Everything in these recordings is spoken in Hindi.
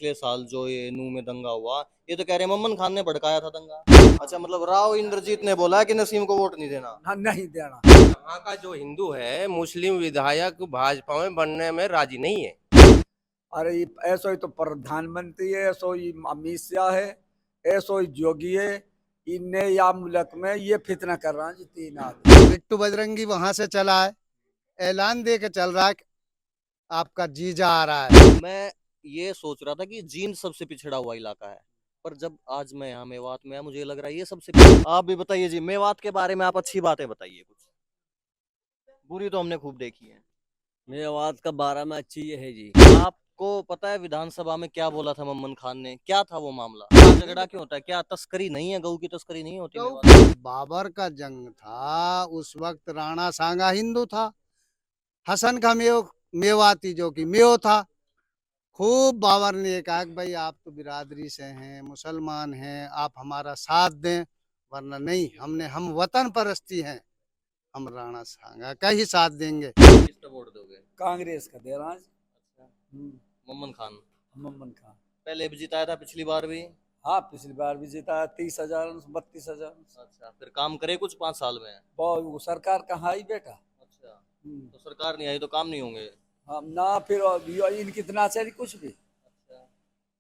पिछले साल जो ये नूह में दंगा हुआ, ये तो कह रहे हैं मम्मन खान ने भड़काया था दंगा। अच्छा, मतलब राव इंद्रजीत ने बोला कि नसीम को वोट नहीं देना। हाँ, नहीं देना। यहाँ का जो हिंदू है मुस्लिम विधायक भाजपा में बनने में राजी नहीं है। अरे ऐसो ही तो प्रधानमंत्री है, ऐसो ही अमित शाह है, ऐसो ही योगी है। इनने या मुल्क में ये फितना कर रहा है जी, 3 आदमी। बिट्टू बजरंगी वहां से चला है, ऐलान दे के चल रहा है कि आपका जीजा आ रहा है। मैं ये सोच रहा था कि जींद सबसे पिछड़ा हुआ इलाका है, पर जब आज मैं यहाँ मेवात में आया, मुझे ये लग रहा है ये सबसे आप भी बताइए जी, मेवात के बारे में आप अच्छी बातें बताइए कुछ। बुरी तो हमने खूब देखी है। मेवात का 12 में अच्छी ये है जी। आपको पता है विधानसभा में क्या बोला था मम्मन खान ने? क्या था वो मामला? क्या झगड़ा क्यों होता है? क्या तस्करी नहीं है? गऊ की तस्करी नहीं होती मेवात में? बाबर का जंग था उस वक्त, राणा सांगा हिंदू था, हसन का मेवाती जो कि मेव था। खूब बाबर ने कहा कि भाई आप तो बिरादरी से हैं, मुसलमान हैं, आप हमारा साथ दें, वरना नहीं, हम वतन परस्ती हैं, हम राणा सांगा का ही साथ देंगे। किसको वोट दोगे? कांग्रेस का दे रहा है। अच्छा, मम्मन खान मम्मन खान पहले भी जिताया था, पिछली बार भी। हाँ, पिछली बार भी जीता 30,000 32,000। अच्छा, फिर काम करे कुछ 5 साल में? वो सरकार कहाँ आई बेटा। अच्छा, तो सरकार नहीं आई तो काम नहीं होंगे। हम ना फिर इनकी इतना चली कुछ भी, अच्छा,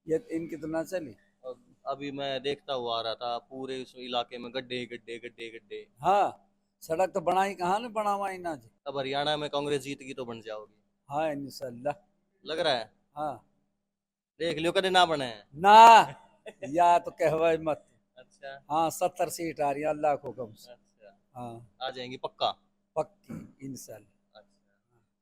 ये इनकी इतना चली। अब अभी मैं देखता हुआ आ रहा था, पूरे इस इलाके में गड्ढे गड्ढे गड्ढे गड्ढे। हाँ, सड़क तो बनाई कहाँ ने बनावाई ना जी। अब हरियाणा में कांग्रेस जीतगी तो बन जाओगी, हाँ इंशाल्लाह। लग रहा है। हाँ देख लियो कदे ना बने। ना, या तो कहवाई मत। अच्छा। हाँ 70 सीट आ रही है अल्लाह को कम से। अच्छा, हाँ आ जाएंगी पक्का। पक्की इंशाल्लाह। अच्छा,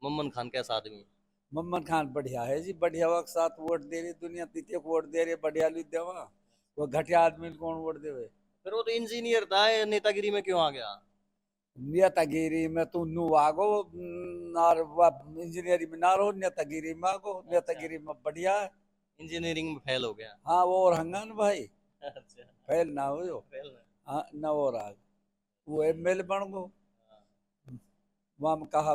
मम्मन खान कैसा आदमी? मम्मन खान बढ़िया है जी, बढ़िया वक्त साथ वोट दे रही दुनिया, तीते को वोट दे रही बढ़िया लुई देवा। वो घटिया आदमी को कौन वोट देवे। फिर वो तो इंजीनियर था, ये नेतागिरी में क्यों आ गया? नेतागिरी में तू नु आगो, नार इंजीनियरिंग में ना रहो, नेतागिरी में आगो। नेतागिरी में बढ़िया है। इंजीनियरिंग में फेल हो गया। हाँ वो और हंगन भाई अच्छा, फैल ना हो जो। फेल ना। हाँ न और आग वो एमएलए बन गो। वहां में कहा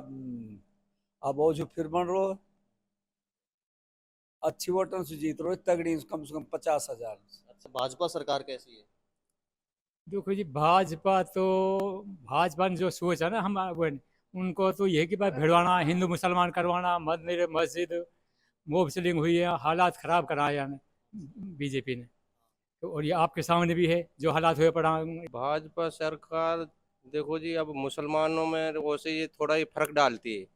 अब वो जो फिर बन रो अच्छी वोटों से जीत रो, तगड़ी कम से कम 50,000। अच्छा, भाजपा सरकार कैसी है? देखो जी, भाजपा ने जो सोच है ना हम उनको तो यह कि भाई भिड़वाना, हिंदू मुसलमान करवाना, मंदिर मस्जिद मोब सीलिंग हुई है, हालात खराब कराए हैं बीजेपी ने। तो और ये आपके सामने भी है जो हालात हुए पड़ा। भाजपा सरकार देखो जी, अब मुसलमानों में वैसे ये थोड़ा ही फर्क डालती है,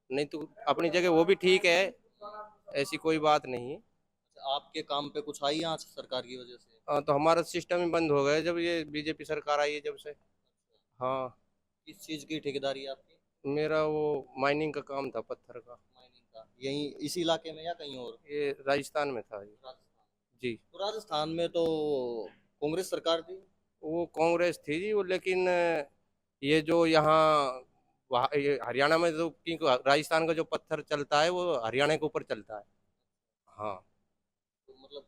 नहीं तो अपनी जगह वो भी ठीक है, ऐसी कोई बात नहीं है। अच्छा, आपके काम पे कुछ आई आज सरकार की वजह से? हाँ, तो हमारा सिस्टम ही बंद हो गया जब ये बीजेपी सरकार आई है जब से। हाँ, किस चीज की ठेकेदारी है आपकी? मेरा वो माइनिंग का काम था, पत्थर का। माइनिंग का यहीं इसी इलाके में या कहीं और? ये राजस्थान में था ये। राजस्थान। जी, तो राजस्थान में तो कांग्रेस सरकार थी। वो कांग्रेस थी जी वो, लेकिन ये जो यहाँ ये हरियाणा में जो, क्योंकि राजस्थान का जो पत्थर चलता है वो हरियाणा के ऊपर चलता है। हाँ, तो मतलब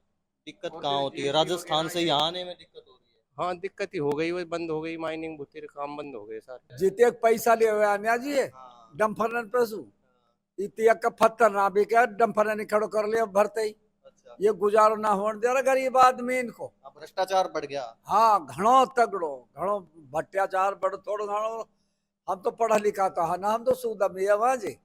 दिक्कत कहाँ होती है? राजस्थान से यहाँ आने में दिक्कत हो रही है? हाँ दिक्कत ही हो गई, वो बंद हो गई, माइनिंग भुत्ती काम बंद हो गए सारे। जीते पैसा ले हुए आने जी हाँ। डम्फर पैसू इतिया का पत्थर ना भी क्या डम्फर नहीं खड़ो कर ले भरते ही। अच्छा, ये गुजारो ना होने दे रहा गरीब आदमी इनको। अब भ्रष्टाचार बढ़ गया। हाँ घणो तगड़ो, घणो भट्टाचार बढ़ थोड़ो घणो। हम तो पढ़ा लिखा था ना, हम तो सूदा मिया जी।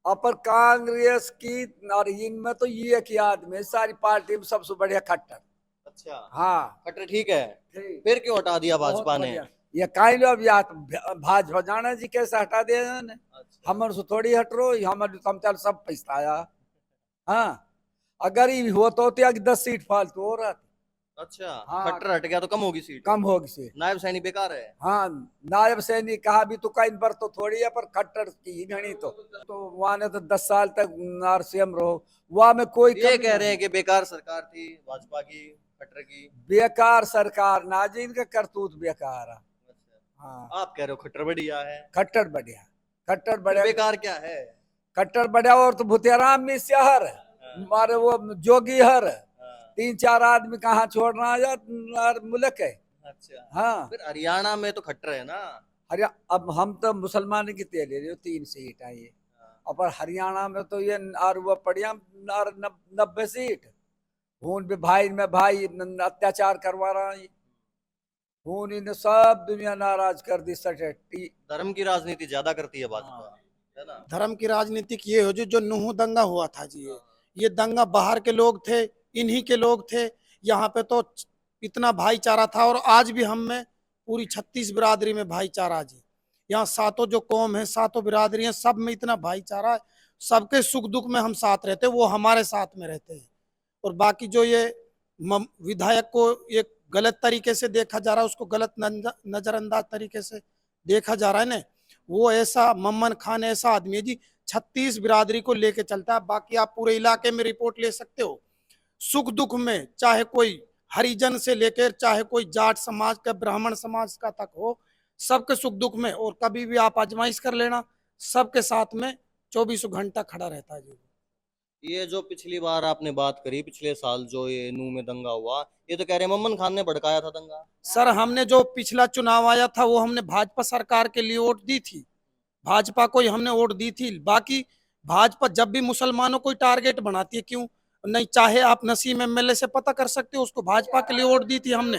अपर कांग्रेस की और इनमें तो ये एक आदमी सारी पार्टी में सबसे बढ़िया खट्टर। अच्छा, हाँ खट्टर ठीक है। ठीक। फिर क्यों हटा दिया भाजपा ने? ये काई लो अब याद भाजपा जाना जी कैसे हटा दिया इन्होंने। अच्छा, हमर से थोड़ी हट रो, हमर कम चल सब पैसा आया। हाँ अगर ये हो तो 10 सीट फालतू हो रहा। अच्छा। हाँ। खट्टर हट गया तो कम होगी सीट? कम होगी सीट। नायब सैनी बेकार है। हाँ नायब सैनी कहा भी तो कई बार तो थोड़ी है, पर खट्टर की घनी तो वहां ने तो 10 साल तक आरसीएम रहो, वहां में कोई ये कह रहे हैं कि बेकार सरकार थी भाजपा की, खट्टर की। बेकार सरकार ना जी, इनका करतूत बेकार है। अच्छा, हाँ आप कह रहे हो खट्टर बढ़िया है? खट्टर बढ़िया, खट्टर फिर बढ़िया। बेकार क्या है? खट्टर बढ़िया और तो भुतियाराम में शहर मारे वो जोगी हर हाँ। 3-4 आदमी कहाँ छोड़ना है मुल्क है। अच्छा, हाँ फिर हरियाणा में तो खट्टर है ना? अरे अब हम तो मुसलमान की तेल ले रहे हो, 3 सीट आई है। हाँ। और हरियाणा में तो ये और वो पड़िया 90 सीट खून भी भाई में भाई अत्याचार करवा रहा है खून इन्हें सब दुनिया नाराज कर दी सटेटी। धर्म की राजनीति ज्यादा करती है भाजपा, है ना? धर्म की राजनीति ये हो जो नूह दंगा हुआ था जी, ये दंगा बाहर के लोग थे, इन्हीं के लोग थे। यहाँ पे तो इतना भाईचारा था और आज भी हम में पूरी 36 बिरादरी में भाईचारा जी। यहाँ सातों जो कौम है, सातों बिरादरी हैं, सब में इतना भाईचारा है। सबके सुख दुख में हम साथ रहते हैं, वो हमारे साथ में रहते हैं। और बाकी जो ये विधायक को ये गलत तरीके से देखा जा रहा है, उसको गलत नजरअंदाज तरीके से देखा जा रहा है ना, वो ऐसा मम्मन खान ऐसा आदमी है जी, 36 बिरादरी को लेके चलता है। बाकी आप पूरे इलाके में रिपोर्ट ले सकते हो, सुख दुख में चाहे कोई हरिजन से लेकर चाहे कोई जाट समाज का, ब्राह्मण समाज का तक हो, सबके सुख दुख में, और कभी भी आप आजमाइश कर लेना, सबके साथ में 24 घंटा खड़ा रहता है जी। ये जो पिछली बार आपने बात करी, पिछले साल जो ये नूह में दंगा हुआ, ये तो कह रहे हैं मम्मन खान ने भड़काया था दंगा। सर हमने जो पिछला चुनाव आया था वो हमने भाजपा सरकार के लिए वोट दी थी, भाजपा को ही हमने वोट दी थी। बाकी भाजपा जब भी मुसलमानों को टारगेट बनाती है, क्यों नहीं, चाहे आप नसीम एमएलए से पता कर सकते हो, उसको भाजपा के लिए वोट दी थी हमने।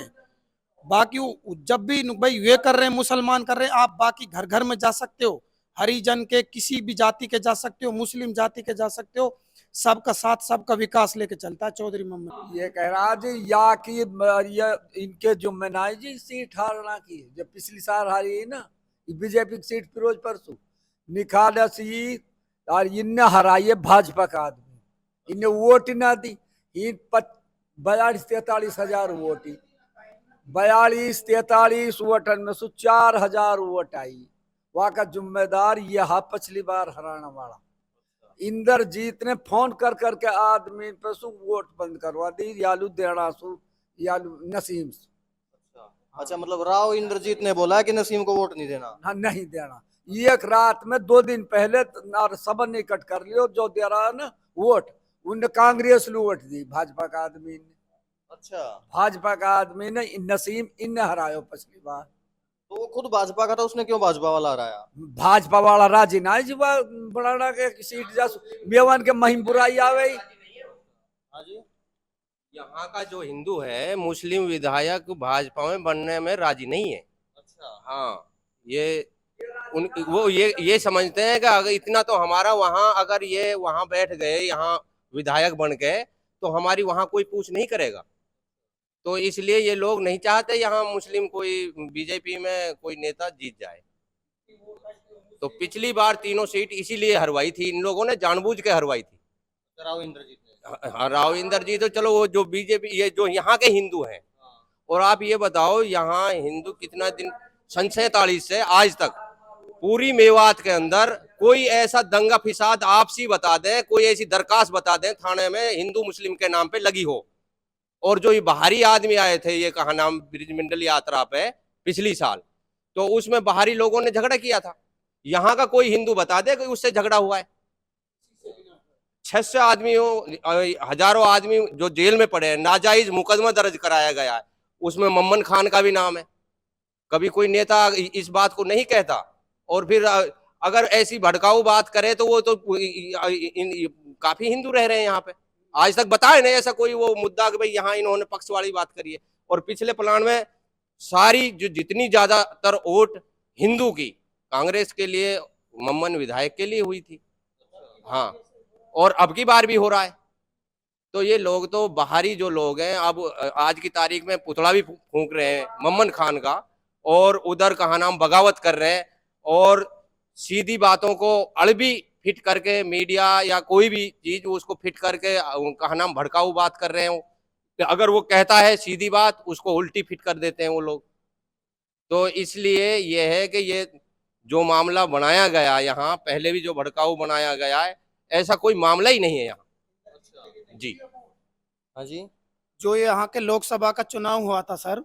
बाकी जब भी भाई ये कर रहे हैं, मुसलमान कर रहे हैं, आप बाकी घर घर में जा सकते हो, हरिजन के किसी भी जाति के जा सकते हो, मुस्लिम जाति के जा सकते हो, सबका साथ सबका विकास लेके चलता है चौधरी मोहम्मद। ये कह रहा जी या कि ये इनके जुम्मे ना है जी सीट हारना की, जब पिछली साल हारी है ना बीजेपी की सीट फिरोज परसों निकाला सी, और इनने हराई है भाजपा का आदमी, इन्हें वोट ना दी, इन 42-43 हजार वोट, 42-43 वोटन में से 4,000 वोट आई। वहां का जिम्मेदार यह पिछली बार हराना वाला इंद्रजीत ने फोन कर करके आदमी पे सु वोट बंद करवा दी, यालू देना सु यालू नसीम सु। अच्छा, मतलब राव इंद्रजीत ने बोला है कि नसीम को वोट नहीं देना। हाँ नहीं देना, एक रात में 2 दिन पहले सबन ने इकट्ठ कर लियो, जो दे रहा ना वोट उनने कांग्रेस ने वोट दी, भाजपा का आदमी ने। अच्छा, भाजपा का आदमी ने नसीम इनने हरायो पिछली बार। तो वो खुद भाजपा का था, उसने क्यों भाजपा वाला हराया? भाजपा वाला राजी ना जी, बड़ा के सीट जा मेवन के महिम बुराई आवे। हाँ जी, यहाँ का जो हिंदू है, मुस्लिम विधायक भाजपा में बनने में राजी नहीं है। अच्छा, हाँ, वो ये समझते हैं कि अगर इतना तो हमारा वहाँ, अगर ये वहाँ बैठ गए, यहाँ विधायक बन गए, तो हमारी वहाँ कोई पूछ नहीं करेगा। तो इसलिए ये लोग नहीं चाहते यहाँ मुस्लिम कोई बीजेपी में कोई नेता जीत जाए। तो पिछली बार 3 सीट इसीलिए हरवाई थी, इन लोगों ने जानबूझ के हरवाई थी। राव इंद्रजीत ने। राव इंद्रजीत तो चलो, वो जो बीजेपी, ये जो यहाँ के हिंदू हैं। और आप ये बताओ, यहाँ हिंदू कितना दिन, सन 47 से आज तक पूरी मेवात के अंदर कोई ऐसा दंगा फिसाद आपसी बता दें, कोई ऐसी दरखास्त बता दें थाने में हिंदू मुस्लिम के नाम पे लगी हो। और जो ये बाहरी आदमी आए थे, ये कहा नाम ब्रिजमंडल यात्रा पे पिछली साल, तो उसमें बाहरी लोगों ने झगड़ा किया था। यहाँ का कोई हिंदू बता दे कि उससे झगड़ा हुआ है। 600 आदमी हो, हजारों आदमी जो जेल में पड़े हैं, नाजायज मुकदमा दर्ज कराया गया है, उसमें मम्मन खान का भी नाम है। कभी कोई नेता इस बात को नहीं कहता, और फिर अगर ऐसी भड़काऊ बात करे तो वो तो काफी हिंदू रह रहे हैं यहाँ पे, आज तक बताए नहीं ऐसा कोई वो मुद्दा कि भाई यहाँ इन्होंने पक्ष वाली बात करी है। और पिछले प्लान में सारी जो जितनी ज्यादातर वोट हिंदू की कांग्रेस के लिए, मम्मन विधायक के लिए हुई थी। हाँ, और अब की बार भी हो रहा है। तो ये लोग तो बाहरी जो लोग हैं, अब आज की तारीख में पुतला भी फूंक रहे हैं मम्मन खान का, और उधर कहा नाम बगावत कर रहे हैं, और सीधी बातों को अड़बी फिट करके मीडिया या कोई भी चीज उसको फिट करके कहा नाम भड़काऊ बात कर रहे हैं। अगर वो कहता है सीधी बात, उसको उल्टी फिट कर देते हैं वो लोग। तो इसलिए ये है कि ये जो मामला बनाया गया यहाँ, पहले भी जो भड़काऊ बनाया गया है, ऐसा कोई मामला ही नहीं है यहाँ जी। हाँ जी, जो यहाँ के लोकसभा का चुनाव हुआ था सर,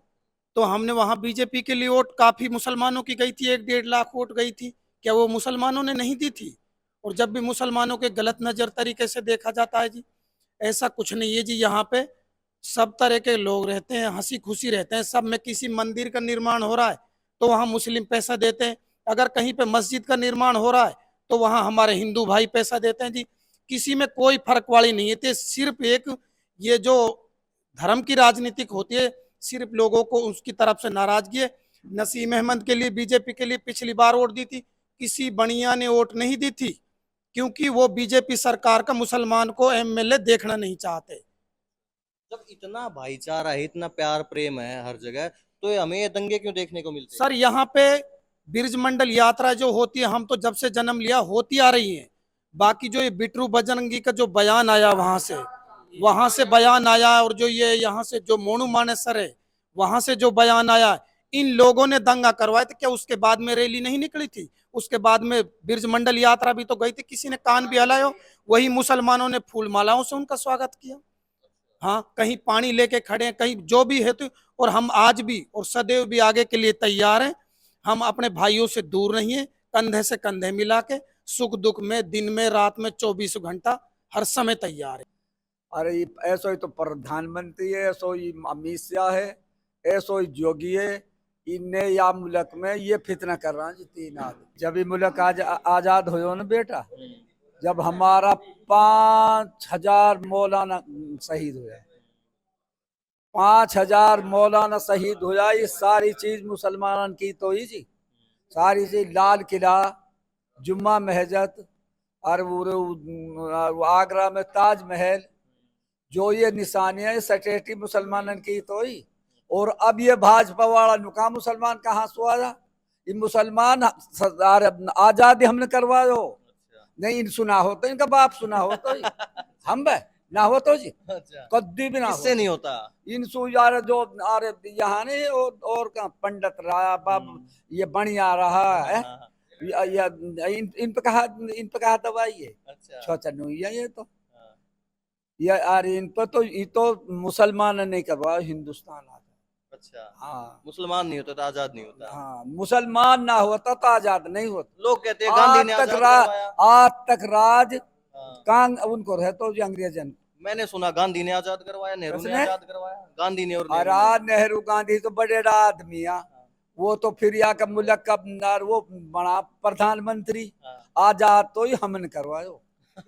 तो हमने वहाँ बीजेपी के लिए वोट काफी मुसलमानों की गई थी, 1-1.5 लाख वोट गई थी। क्या वो मुसलमानों ने नहीं दी थी? और जब भी मुसलमानों के गलत नजर तरीके से देखा जाता है जी, ऐसा कुछ नहीं है जी। यहाँ पे सब तरह के लोग रहते हैं, हंसी खुशी रहते हैं। सब में किसी मंदिर का निर्माण हो रहा है तो वहाँ मुस्लिम पैसा देते हैं, अगर कहीं पे मस्जिद का निर्माण हो रहा है तो वहां हमारे हिंदू भाई पैसा देते हैं जी। किसी में कोई फर्क वाली नहीं है। तो सिर्फ एक ये जो धर्म की राजनीतिक होती है, सिर्फ लोगों को उसकी तरफ से नाराजगी है। नसीम अहमद के लिए, बीजेपी के लिए पिछली बार वोट दी थी, किसी बनिया ने वोट नहीं दी थी, क्योंकि वो बीजेपी सरकार का मुसलमान को एमएलए देखना नहीं चाहते। जब इतना भाईचारा है, इतना प्यार प्रेम है हर जगह, तो ये हमें ये दंगे क्यों देखने को मिलते हैं? सर यहाँ पे ब्रिज मंडल यात्रा जो होती है, हम तो जब से जन्म लिया होती आ रही है। बाकी जो ये बिटरू बजरंगी का जो बयान आया वहां से बयान आया, और जो ये यहाँ से जो मोनू मानेसर है वहां से जो बयान आया, इन लोगों ने दंगा करवाया। तो क्या उसके बाद में रैली नहीं निकली थी? उसके बाद में ब्रिज मंडल यात्रा भी तो गई थी, किसी ने कान भी हिलाया? वही मुसलमानों ने फूल मालाओं से उनका स्वागत किया। हाँ, कहीं पानी लेके खड़े हैं, कहीं जो भी है। तो और हम आज भी और सदैव भी आगे के लिए तैयार हैं। हम अपने भाइयों से दूर नहीं है, कंधे से कंधे मिला के सुख दुख में, दिन में, रात में, 24 घंटा हर समय तैयार है। अरे ऐसो ही तो प्रधानमंत्री है, ऐसो ही अमित शाह है, ऐसो ही योगी है। इनने या मुल्क में ये फितना कर रहा है जी 3 आदमी। जब ये मुल्क आजाद हो ना बेटा, जब हमारा 5000 मौलाना शहीद हुआ, 5000 मौलाना शहीद हुआ। ये सारी चीज मुसलमानों की तो ही जी, सारी चीज लाल किला, जुम्मा मस्जिद, और वो आगरा में ताजमहल, जो ये निशानियां ये सटेटी मुसलमानों की तो ही। और अब ये भाजपा वाला नुका मुसलमान कहाँ से आया? ये मुसलमान आजादी हमने करवायो नहीं। इन सुना हो तो इनका बाप सुना हो तो हम ना हो तो जी कद्दी भी ना किससे नहीं होता? इन सु यार जो अरे यहाँ नहीं और कहाँ पंडित रहा बाब ये बढ़िया रहा है। इन पे कहा दवाई है। अच्छा ये तो ये यार इन पर तो ये तो मुसलमान नहीं करवा, हिंदुस्तान आ। अच्छा, हाँ, मुसलमान नहीं होता तो आजाद नहीं होता। हाँ, मुसलमान ना होता तो आजाद नहीं होता। लोग कहते हैं गांधी ने आजाद करवाया। आज तक राज हाँ। उनको रहता तो अंग्रेजन। मैंने सुना गांधी ने आजाद करवाया, नेहरू ने आजाद करवाया। गांधी ने और नेहरू गांधी तो बड़े आदमी है। वो तो फिर यहाँ का मुल्क का वो बड़ा प्रधानमंत्री। आजाद तो ही हमने करवायो।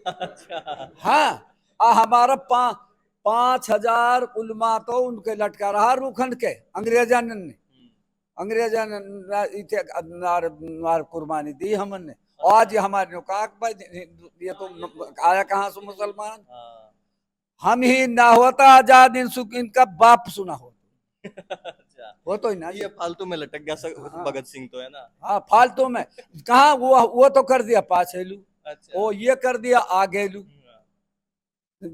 अच्छा। हाँ, हमारा 5000 उलमा तो उनके लटका रहा रूखंड के अंग्रेजन ने। अंग्रेजन कुर्बानी दी हमने। आज हमारे भाई ये तो आया कहाँ से मुसलमान? हम ही ना होता आजाद, इनका बाप सुना हो। अच्छा। वो तो ही ना, ये फालतू में लटक गया भगत सिंह तो है ना। हाँ, फालतू में कहा वो तो कर दिया पाछेलू। अच्छा। वो ये कर दिया आगेलू,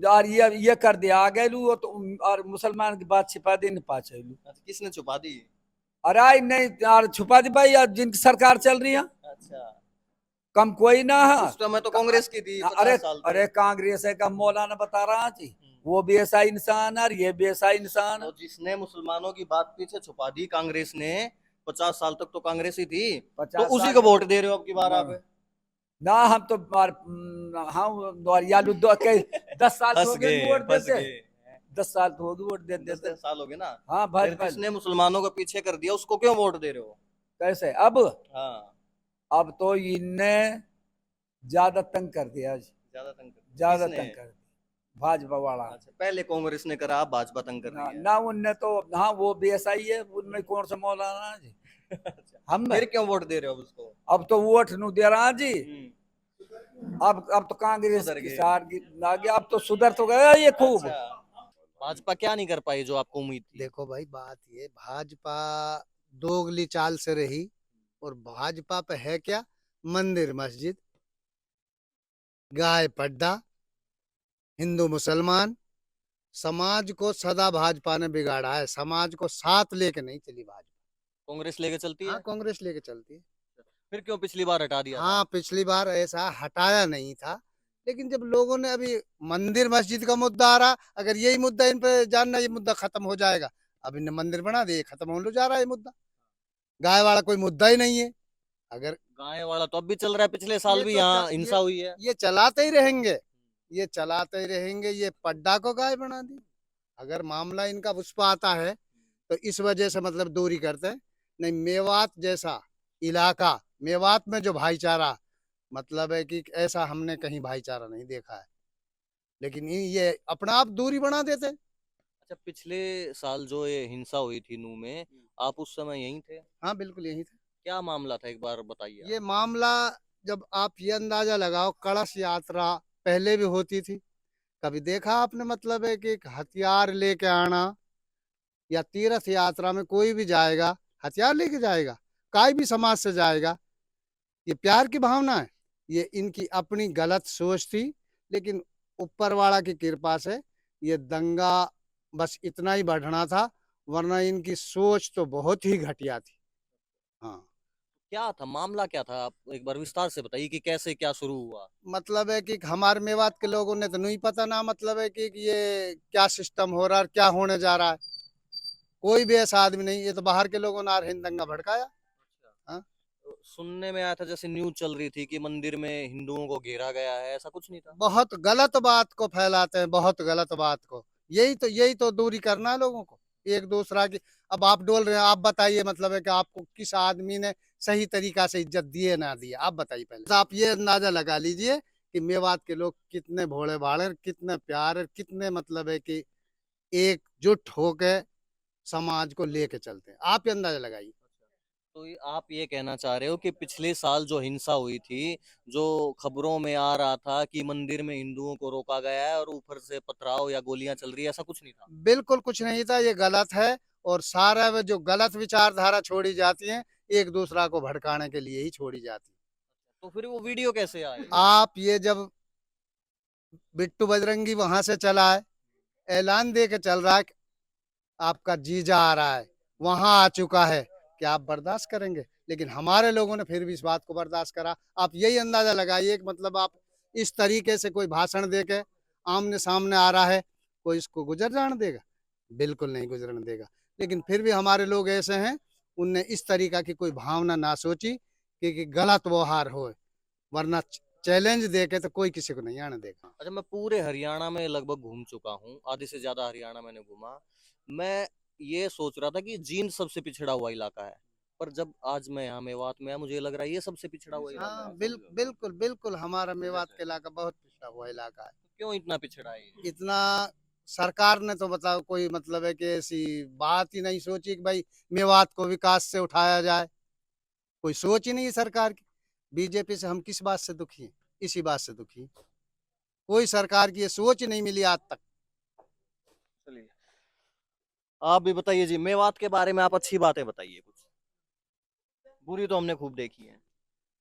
और ये कर दिया आगेलू। वो तो और मुसलमान की बात छिपा दी पाछेलू। किसने छुपा दी? अरे नहीं यार, छुपा दी भाई यार, जिनकी सरकार चल रही है। अच्छा, कम कोई ना है। उस समय तो कांग्रेस की थी 50 अरे साल तक। अरे कांग्रेस है का मौलाना बता रहा थी, वो भी ऐसा इंसान है, ये भी ऐसा इंसान है। तो जिसने मुसलमानों की बात पीछे छुपा दी कांग्रेस ने, 50 साल तक तो कांग्रेस ही थी, तो उसी को वोट दे रहे हो अब की बार आप? ना हम तो हम 10 साल हो गए वोट देते। 10 साल तो वोट देते। साल हो गए ना। हाँ भाई, जिसने मुसलमानों को पीछे कर दिया उसको क्यों वोट दे रहे हो? कैसे अब? हाँ, अब तो इनने ज्यादा तंग कर दिया, ज्यादा तंग कर ज्यादा किसने? तंग कर दिया भाजपा वाला। अच्छा, पहले कांग्रेस ने करा, अब भाजपा तंग कर रही है। ना उनने तो, हाँ वो भी ऐसा ही है, उनमें कौन सा मौलाना है जी? अच्छा, हम फिर क्यों वोट दे रहे हो अब उसको? अब तो वोट नहीं दे रहा जी। अब तो कांग्रेस सुधर की गए। सार आ गया, अब तो सुधर तो गया ये खूब। अच्छा, भाजपा क्या नहीं कर पाई जो आपको उम्मीद थी? देखो भाई, बात ये भाजपा दोगली चाल से रही, और भाजपा पे है क्या? मंदिर मस्जिद, गाय पड्डा, हिंदू मुसलमान, समाज को सदा भाजपा ने बिगाड़ा है। समाज को साथ लेके नहीं चली भाजपा। कांग्रेस लेके चलती है? हाँ, कांग्रेस लेके चलती है। फिर क्यों पिछली बार हटा दिया था? हाँ, पिछली बार ऐसा हटाया नहीं था, लेकिन जब लोगों ने अभी मंदिर मस्जिद का मुद्दा आ रहा, अगर यही मुद्दा इन पे जानना, ये मुद्दा खत्म हो जाएगा। अब इन्हें मंदिर बना दिए, खत्म हो जा रहा है ये मुद्दा। गाय वाला कोई मुद्दा ही नहीं है। अगर गाय वाला तो अब भी चल रहा है, पिछले साल ये भी तो यहाँ च- हिंसा हुई है। ये चलाते ही रहेंगे, ये चलाते ही रहेंगे। ये पड्डा को गाय बना दी। अगर मामला इनका उस पर आता है तो इस वजह से मतलब दूरी करते हैं। नहीं, मेवात जैसा इलाका, मेवात में जो भाईचारा मतलब है कि ऐसा हमने कहीं भाईचारा नहीं देखा है, लेकिन ये अपना आप दूरी बना देते हैं। अच्छा, पिछले साल जो ये हिंसा हुई थी नू में, आप उस समय यहीं थे? हाँ बिल्कुल यही था। क्या मामला था, एक बार बताइए ये आप। मामला, जब आप ये अंदाजा लगाओ, कलश यात्रा पहले भी होती थी, कभी देखा आपने मतलब है कि एक हथियार लेके आना, या तीर्थ यात्रा में कोई भी जाएगा हथियार लेके जाएगा, कोई भी समाज से जाएगा, ये प्यार की भावना है? ये इनकी अपनी गलत सोच थी, लेकिन ऊपर वाला की कृपा से ये दंगा बस इतना ही बढ़ना था, वरना इनकी सोच तो बहुत ही घटिया थी। हाँ, क्या था मामला, क्या था, आप एक बार विस्तार से बताइए कि कैसे क्या शुरू हुआ। मतलब है कि हमारे मेवात के लोगों ने तो नहीं पता ना, मतलब है कि ये क्या सिस्टम हो रहा है, क्या होने जा रहा है। कोई भी ऐसा आदमी नहीं, ये तो बाहर के लोगों ने हिंद दंगा भड़काया। हाँ, तो सुनने में आया था, जैसे न्यूज चल रही थी कि मंदिर में हिंदुओं को घेरा गया है, ऐसा कुछ नहीं था? बहुत गलत बात को फैलाते हैं, बहुत गलत बात को। यही तो दूरी करना है लोगों को, एक दूसरा की। अब आप डोल रहे हैं, आप बताइए मतलब है कि आपको किस आदमी ने सही तरीका से इज्जत दिए ना दिए, आप बताइए पहले। तो आप ये अंदाजा लगा लीजिए कि मेवात के लोग कितने भोले भाले, कितने प्यार, कितने मतलब है कि एकजुट होकर समाज को लेके चलते हैं, आप ये अंदाजा लगाइए। तो आप ये कहना चाह रहे हो कि पिछले साल जो हिंसा हुई थी, जो खबरों में आ रहा था कि मंदिर में हिंदुओं को रोका गया है और ऊपर से पथराव या गोलियां चल रही है, ऐसा कुछ नहीं था? बिल्कुल कुछ नहीं था, ये गलत है। और सारा वो जो गलत विचारधारा छोड़ी जाती है, एक दूसरा को भड़काने के लिए ही छोड़ी जाती तो फिर वो वीडियो कैसे आए? है। आप ये जब बिट्टू बजरंगी वहां से चला है, ऐलान दे के चल रहा है कि आपका जीजा आ रहा है, वहां आ चुका है, क्या आप बर्दाश्त करेंगे? लेकिन हमारे लोगों ने फिर भी इस बात को बर्दाश्त करा। आप यही अंदाजा लगाइए कि मतलब आप इस तरीके से कोई भाषण दे के आमने सामने आ रहा है, कोई इसको गुजर जाने देगा? बिल्कुल नहीं गुजरने देगा। लेकिन फिर भी हमारे लोग ऐसे हैं, उनने इस तरीका की कोई भावना ना सोची कि गलत व्यवहार हो, वरना चैलेंज दे के तो कोई किसी को नहीं आने देगा। अच्छा, मैं पूरे हरियाणा में लगभग घूम चुका हूँ, आधे से ज्यादा हरियाणा मैंने घूमा। मैं ये सोच रहा था कि जींद सबसे पिछड़ा हुआ इलाका है, पर जब आज मैं यहाँ मेवात में आया, मुझे ये लग रहा है ये सबसे पिछड़ा हुआ इलाका हाँ है। बिल्कुल बिल्कुल, हमारा मेवात के इलाका बहुत पिछड़ा हुआ इलाका है। क्यों इतना पिछड़ा है ये? इतना सरकार ने तो बताओ कोई मतलब है कि ऐसी बात ही नहीं सोची कि भाई मेवात को विकास से उठाया जाए, कोई सोच ही नहीं है सरकार की। बीजेपी से हम किस बात से दुखी हैं? इसी बात से दुखी हैं। कोई सरकार की ये सोच ही नहीं मिली आज तक। चलिए, आप भी बताइए जी, मेवात के बारे में आप अच्छी बातें बताइए कुछ। बुरी तो हमने खूब देखी है।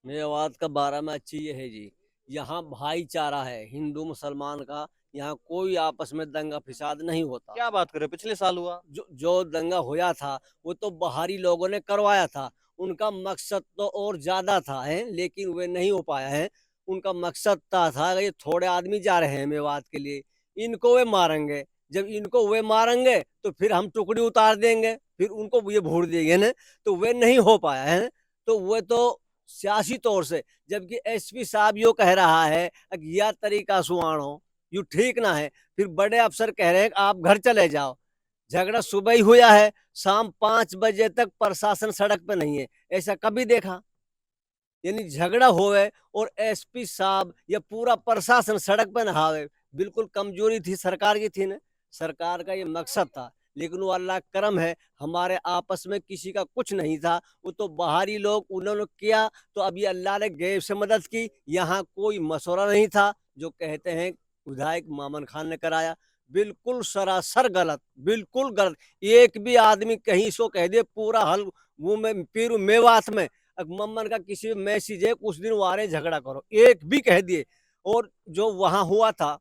मेवात का बारे में अच्छी ये है जी, यहाँ भाईचारा है हिंदू मुसलमान का। यहाँ कोई आपस में दंगा फिसाद नहीं होता। क्या बात कर रहे हो, पिछले साल हुआ? जो दंगा होया था वो तो बाहरी लोगों ने करवाया था। उनका मकसद तो और ज्यादा था है, लेकिन वे नहीं हो पाया है। उनका मकसद था ये थोड़े आदमी जा रहे हैं मेवात के लिए, इनको वे मारेंगे। जब इनको वे मारेंगे तो फिर हम टुकड़ी उतार देंगे, फिर उनको ये भूड़ देंगे ना। तो वे नहीं हो पाया है। तो वे तो सियासी तौर से, जबकि एसपी साहब यो कह रहा है कि यह तरीका सुहानो यू ठीक ना है। फिर बड़े अफसर कह रहे हैं कि आप घर चले जाओ। झगड़ा सुबह ही हुआ है, शाम 5 बजे तक प्रशासन सड़क पे नहीं है, ऐसा कभी देखा? यानी झगड़ा होवे और एसपी साहब या पूरा प्रशासन सड़क पे ना आवे, बिल्कुल कमजोरी थी सरकार की थी ना। सरकार का ये मकसद था, लेकिन वो अल्लाह करम है हमारे आपस में किसी का कुछ नहीं था। वो तो बाहरी लोग उन्होंने किया, तो अभी अल्लाह ने गैब से मदद की। यहाँ कोई मशवरा नहीं था जो कहते हैं विधायक मामन खान ने कराया। बिल्कुल सरासर गलत, बिल्कुल गलत। एक भी आदमी कहीं सो कह दे पूरा हल वो में पीरू मेवात में मम्मन का किसी मैसेज है उस दिन वारे झगड़ा करो, एक भी कह दिए। और जो वहां हुआ था,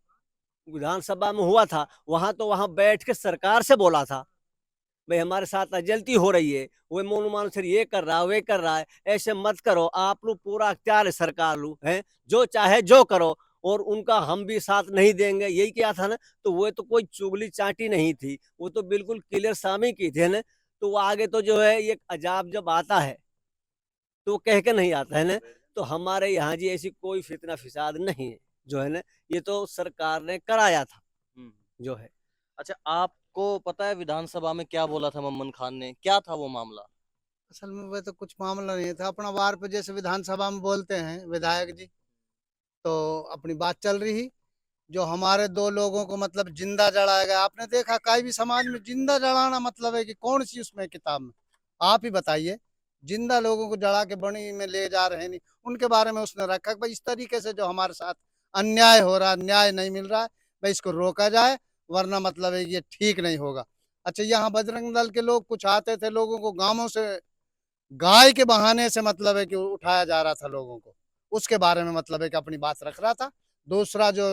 विधानसभा में हुआ था, वहां तो वहां बैठ के सरकार से बोला था भाई हमारे साथ जल्दी हो रही है, वो मोनुमान सर ये कर रहा है वे कर रहा है, ऐसे मत करो। आप लोग पूरा अख्तियार है सरकार लोग है, जो चाहे जो करो, और उनका हम भी साथ नहीं देंगे, यही क्या था ना। तो वो तो कोई चुगली चाटी नहीं थी, वो तो बिल्कुल क्लियर सामी की थी ना। तो वो आगे तो जो है ये अजाब जब आता है तो वो कह के नहीं आता है ना। तो हमारे यहाँ जी ऐसी कोई फितना फिसाद नहीं है जो है ना, ये तो सरकार ने कराया था हम्म। जो है। अच्छा, आपको पता है विधानसभा में क्या बोला था मम्मन खान ने, क्या था वो मामला? असल में वह तो कुछ मामला नहीं था, अपना वार पे जैसे विधानसभा में बोलते हैं विधायक जी, तो अपनी बात चल रही। जो हमारे दो लोगों को मतलब जिंदा जलाया गया, आपने देखा कोई भी समाज में जिंदा जलाना मतलब है कि कौन सी उसमें किताब में, आप ही बताइए। जिंदा लोगों को जला के बनी में ले जा रहे हैं, नहीं उनके बारे में उसने रखा कि भाई इस तरीके से जो हमारे साथ अन्याय हो रहा है, न्याय नहीं मिल रहा है, भाई इसको रोका जाए, वरना मतलब है कि ये ठीक नहीं होगा। अच्छा, यहाँ बजरंग दल के लोग कुछ आते थे, लोगों को गांवों से गाय के बहाने से मतलब है कि उठाया जा रहा था लोगों को, उसके बारे में मतलब है कि अपनी बात रख रहा था। दूसरा जो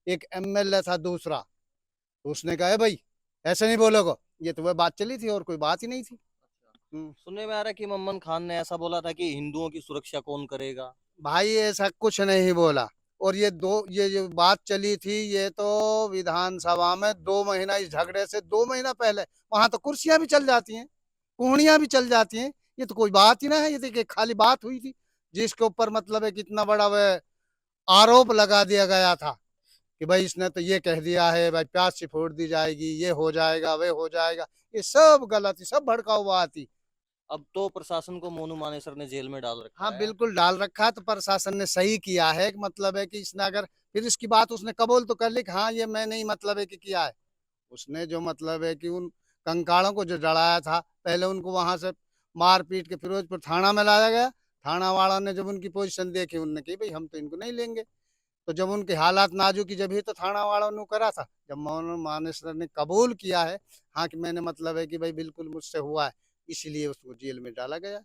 एक एमएलए था दूसरा, तो उसने कहा भाई ऐसे नहीं बोलोगे, ये तो वह बात चली थी और कोई बात ही नहीं थी। सुनने में आ रहा है कि मोहम्मद खान ने ऐसा बोला था कि हिंदुओं की सुरक्षा कौन करेगा। भाई ऐसा कुछ नहीं बोला। और ये जो बात चली थी, ये तो विधानसभा में 2 महीना, इस झगड़े से 2 महीना पहले वहां तो कुर्सियां भी चल जाती हैं, कुहड़ियां भी चल जाती हैं, ये तो कोई बात ही ना है, ये तो एक खाली बात हुई थी जिसके ऊपर मतलब है कितना बड़ा वह आरोप लगा दिया गया था कि भाई इसने तो ये कह दिया है, भाई प्याज से फोड़ दी जाएगी, ये हो जाएगा, वे हो जाएगा, ये सब गलत थी, सब भड़का हुआ थी। अब तो प्रशासन को मोनू मानेसर ने जेल में डाल रखा हाँ है। बिल्कुल डाल रखा है, तो प्रशासन ने सही किया है कि मतलब है कि इसने अगर फिर इसकी बात उसने कबूल तो कर ली कि हाँ ये मैं नहीं मतलब है कि किया है। उसने जो मतलब है कि उन कंकालों को जो जड़ाया था, पहले उनको वहां से मार पीट के फिरोजपुर थाना में लाया गया। थाना वाला ने जब उनकी पोजीशन देखी, उनने कही भाई हम तो इनको नहीं लेंगे। तो जब उनके हालात नाजुक की, जब ही तो थाना वालों ने करा था, जब मोहन मानेसर ने कबूल किया है हाँ कि मैंने मतलब है कि भाई बिल्कुल मुझसे हुआ है, इसीलिए उसको जेल में डाला गया।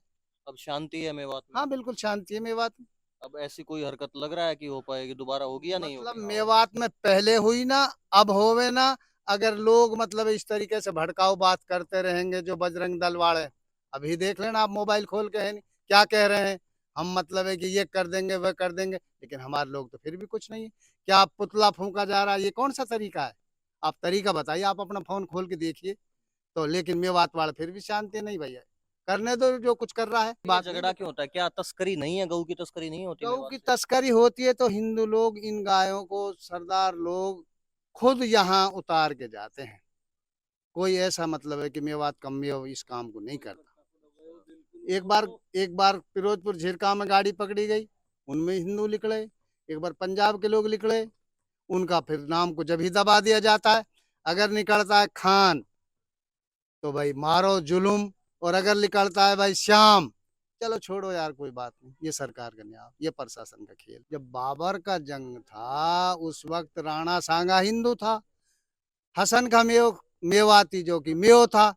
अब शांति है मेवात में। हाँ बिल्कुल शांति है मेवात में। अब ऐसी कोई हरकत लग रहा है कि हो पाएगी, दोबारा होगी या नहीं मतलब होगी। मेवात में पहले हुई ना, अब होवे ना। अगर लोग मतलब इस तरीके से भड़काऊ बात करते रहेंगे जो बजरंग दल वाले, अभी देख लेना आप मोबाइल खोल के है नहीं क्या कह रहे हैं, हम मतलब है कि ये कर देंगे वह कर देंगे, लेकिन हमारे लोग तो फिर भी कुछ नहीं है। क्या आप पुतला फूंका जा रहा है, ये कौन सा तरीका है? आप तरीका बताइए, आप अपना फोन खोल के देखिए। तो लेकिन मेवात वाले फिर भी शांति नहीं भैया, करने दो जो कुछ कर रहा है। ये बात झगड़ा क्यों होता है, क्या तस्करी नहीं है, गऊ की तस्करी नहीं होती गौ मेवात की से? तस्करी होती है तो हिंदू लोग इन गायों को, सरदार लोग खुद यहाँ उतार के जाते हैं। कोई ऐसा मतलब है कि मेवात का मेव इस काम को नहीं करता। एक बार फिरोजपुर झिरका में गाड़ी पकड़ी गई, उनमें हिंदू निकले। एक बार पंजाब के लोग निकले, उनका फिर नाम को जब ही दबा दिया जाता है। अगर निकलता है खान तो भाई मारो जुलुम, और अगर निकलता है भाई श्याम, चलो छोड़ो यार कोई बात नहीं, ये सरकार का न्याय, ये प्रशासन का खेल। जब बाबर का जंग था उस वक्त राणा सांगा हिंदू था, हसन का मेवाती जो कि मेव था।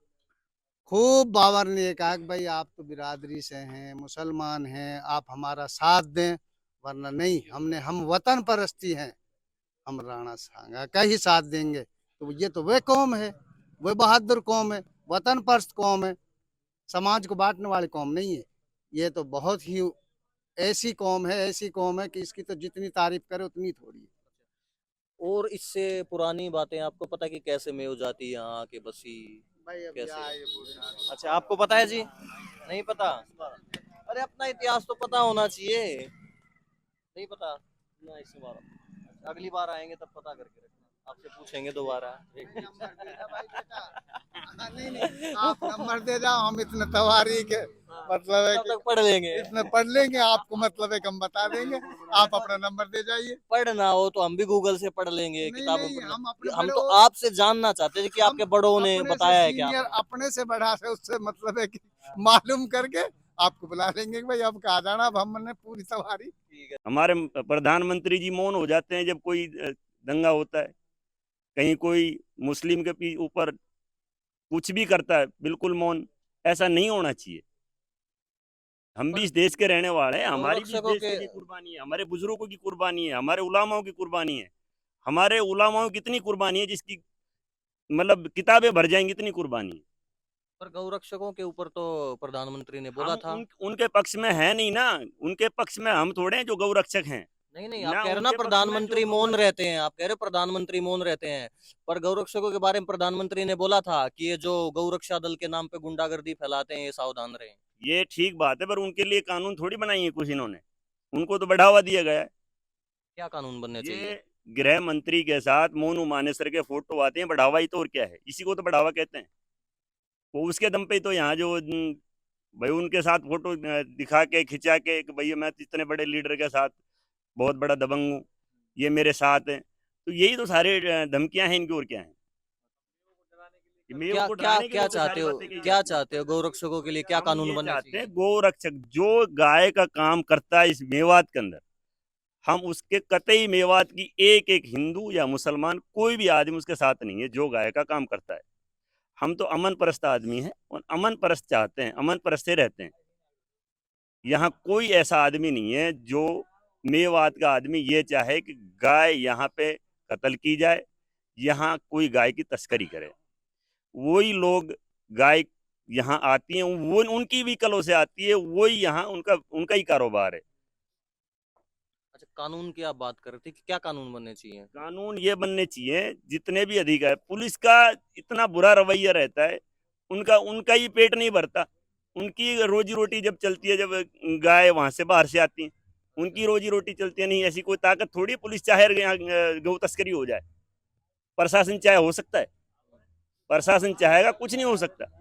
खूब बाबर ने कहा कि भाई आप तो बिरादरी से हैं, मुसलमान हैं, आप हमारा साथ दें, वरना नहीं, हम वतन परस्ती हैं, हम राणा सांगा का ही साथ देंगे। तो ये तो वह कौम है, वह बहादुर कौम है, वतन परस्त कौम है, समाज को बांटने वाली कौम नहीं है। ये तो बहुत ही ऐसी कौम है कि इसकी तो जितनी तारीफ करे उतनी थोड़ी है। और इससे पुरानी बातें आपको पता कि कैसे मेव जाती यहाँ के बसी भाई अब कैसे? क्या है ये बोलना। अच्छा, आपको पता है जी? नहीं पता? अरे अपना इतिहास तो पता होना चाहिए। नहीं पता ना, इस बार अगली बार आएंगे तब पता करके रखना, आपसे पूछेंगे दोबारा। नहीं नहीं, आप नंबर दे जाओ, हम इतने तवारी के मतलब है तब कि तक पढ़ लेंगे। इतने पढ़ लेंगे, आपको मतलब है कि हम बता देंगे, आप अपना नंबर दे जाइए। पढ़ना हो तो हम भी गूगल से पढ़ लेंगे, नहीं किताबों नहीं, पर हम अपने हम बड़े तो आपसे जानना चाहते थे कि हम आपके बड़ों ने अपने से बताया है क्या सीनियर, आपको। अपने से बड़ा से उससे मतलब है कि मालूम करके आपको बुला लेंगे कि भाई अब कहा जाना, अब हमने पूरी सवारी। हमारे प्रधानमंत्री जी मौन हो जाते हैं जब कोई दंगा होता है, कहीं कोई मुस्लिम के ऊपर कुछ भी करता है, बिल्कुल मौन। ऐसा नहीं होना चाहिए। हम भी इस देश के रहने वाले हैं, हमारी भी इस गौरक्षकों देश के के लिए कुर्बानी है, हमारे बुजुर्गों की कुर्बानी है, हमारे उलामाओं की कुर्बानी है। हमारे उलामाओं की इतनी कुर्बानी है जिसकी मतलब किताबें भर जाएंगी, इतनी कुर्बानी है। पर गौरक्षकों के ऊपर तो प्रधानमंत्री ने बोला हम था। उनके पक्ष में है नहीं ना, उनके पक्ष में हम थोड़े हैं जो गौरक्षक हैं नहीं नहीं, आप ना, कह रहे हो ना उनके पक्ष में प्रधानमंत्री जो मौन गौरक्षक। रहते हैं, आप कह रहे हो प्रधानमंत्री मौन रहते हैं, पर गौरक्षकों के बारे में प्रधानमंत्री ने बोला था कि ये जो गौरक्षा दल के नाम पे गुंडागर्दी फैलाते हैं ये सावधान रहें। ये ठीक बात है, पर उनके लिए कानून थोड़ी बनाई है कुछ इन्होंने, उनको तो बढ़ावा दिया गया है। क्या कानून बनने चाहिए? ये गृह मंत्री के साथ मोनू मानेसर के फोटो आते हैं, बढ़ावा ही तो, और क्या है, इसी को तो बढ़ावा कहते हैं। वो उसके दम पे तो यहाँ जो भाई उनके साथ फोटो दिखा के खिंचा के कि भैया मैं इतने बड़े लीडर के साथ बहुत बड़ा दबंग हूँ, ये मेरे साथ है। तो यही तो सारे धमकियां हैं इनकी, और क्या है। क्या क्या क्या चाहते हो, क्या चाहते हो गौरक्षकों के लिए क्या कानून बनना चाहते हैं चाहिए? गोरक्षक जो गाय का काम करता है इस मेवात के अंदर, हम उसके कतई मेवात की एक एक हिंदू या मुसलमान कोई भी आदमी उसके साथ नहीं है जो गाय का काम करता है। हम तो अमन परस्त आदमी हैं और अमन परस्त चाहते हैं, अमन परस्त से रहते हैं। यहाँ कोई ऐसा आदमी नहीं है जो मेवात का आदमी ये चाहे कि गाय यहाँ पे कत्ल की जाए, यहाँ कोई गाय की तस्करी करे। वही लोग गाय यहाँ आती हैं, वो उनकी भी कलों से आती है, वही यहाँ उनका उनका ही कारोबार है। अच्छा, कानून की आप बात कर रहे थे कि क्या कानून बनने चाहिए? कानून ये बनने चाहिए, जितने भी अधिकारी, पुलिस का इतना बुरा रवैया रहता है, उनका उनका ही पेट नहीं भरता। उनकी रोजी रोटी जब चलती है, जब गाय वहां से बाहर से आती है, उनकी रोजी रोटी चलती है। नहीं ऐसी कोई ताकत थोड़ी पुलिस चाहे यहाँ गौ तस्करी हो जाए। प्रशासन चाहे हो सकता है, प्रशासन चाहेगा कुछ नहीं हो सकता।